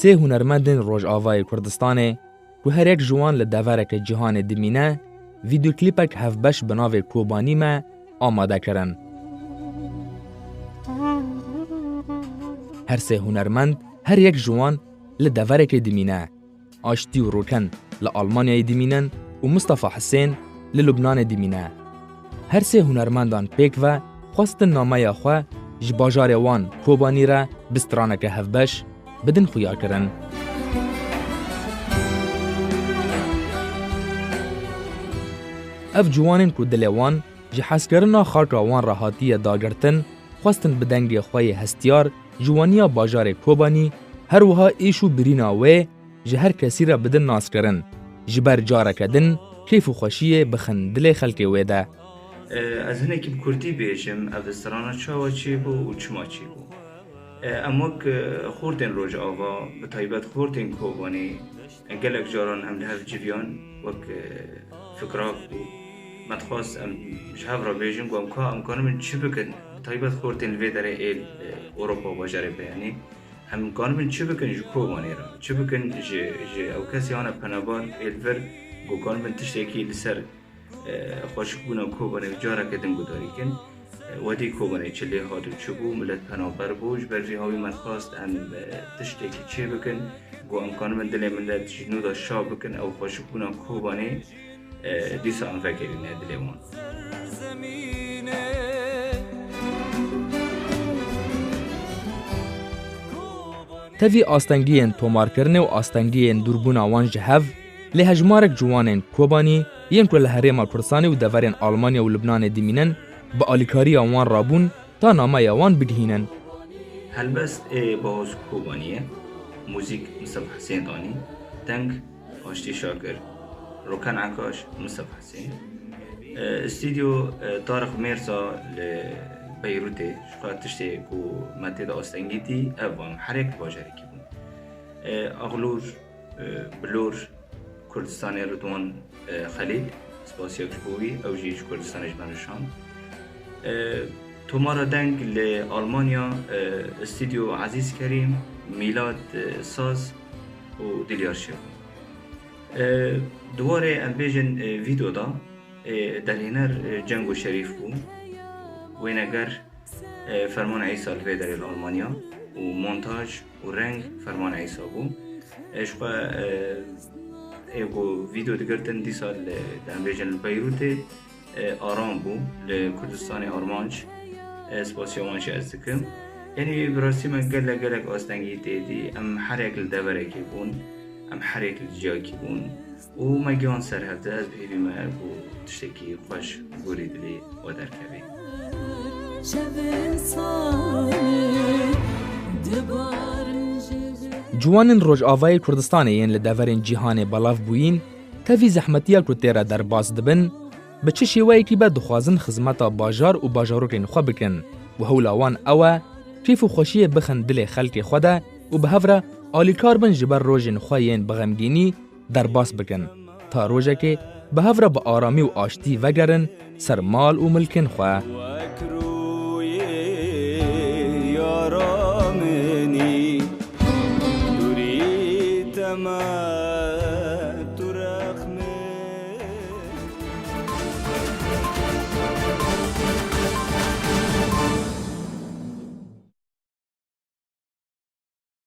سه هنرمندن روجاوای کردستان و هر یک جوان لدورک جهان دمینه ویدیو کلیپک هفبش بناو کوبانی ما آماده کرن. هر سه هنرمند هر یک جوان لدورک دمینه آشتی و روکن لآلمانیای دمینن و مصطفى حسین للبنان دمینه. هر سه هنرمندان پیک و خواستن نامه خواه جباجار وان کوبانی را بسترانک هفبش بدن خویا کرن. اف جوانین کو دلوان جحس کرنا خاک وان راحتی داگرتن خواستن بدنگی خواه هستیار جوانیا باجار کوبانی هر وها ایشو برینا و جهر کسی را بدن ناس کرن جبر جاره کدن کیف و خوشیه بخن دل خلق ویده. از هنه که بکردی بیشم افسترانا چاوا چی بو و چما چی بو اموک خوردن روج آوا به طایبت خوردن کوبانی گلک جاران هم لحف جویان وک فکراک بو متخواست ام شهف را بیشم گو امکانم من چی بکن طایبت خوردن وی داره ایل اوروپا باجاره بیانی امکانم من چی بکن جو کوبانی را چی بکن جه او کسی آنه پنابان ایل ور گو کانم من تشتیکی لسر خوش بونا کوبانی جاره کدن گداری کن ودی کوبانی چلی هادو چبو ملت پنابر بوش بر های من خواست ام تشتیکی چی بکن گو امکان من دلی ملت جنو دا شا بکن او خوش بونا کوبانی دیسا ام فکرین دلی وان. تفی آستنگین تومار کرنه و آستنگین دوربون آوان جهو لی هجمارک جوانین کوبانی ین کل هریم کردستان و دورین آلمانیا و لبنان دمینن با آلیکاری آوان رابون تا نامه آوان بگهینن. هلبست باز کوبانیه موزیک مصطفى حسین دانی تنگ آشتی شاکر روکن عکاش مصطفى حسین استودیو طارق میرزا بیروته شقات تشتی کو متد آستنگیتی اوام حرک باجری کی بون اغلور بلور کردستان رضوان خلیل سپاسیا کشبوی او جیش کردستان جمانشان تومارا دنگ لآلمانیا استودیو عزیز کریم میلاد ساز و دیلیار شیخ دواره ام بیجن ویدیو دا در هنر جنگ و شریف بو وینگر فرمان عیسی الوی در آلمانیا و مونتاژ و رنگ فرمان عیسی بو اشقا ایگو ویدیو دگرتن دی سال دم بیجن بیروت آرام بو لکردستان آرمانج سپاسیوانش از دکم یعنی براستی من گلک آستنگی دیدی ام حرک لدوره کی بون ام حرک لجا کی بون و مگیان سر هفته از بهیوی مرگ و تشتکی خوش گوری دلی و در کبی جوانن روجاوای کردستان ین لدورین جهان بلاف بوین تفی زحمتیا کتیرا در باز دبن به چه شیوهی که به دخوازن خدمتا باجار و باجاروکین خو بکن و هولاوان اوه کیف و خوشی بخن دل خلق خوده و به هفره آلیکار بن جبر روژن خوین بغمگینی در باز بکن تا روژه که به هفره با آرامی و آشتی وگرن سر مال و ملکن خواه. ما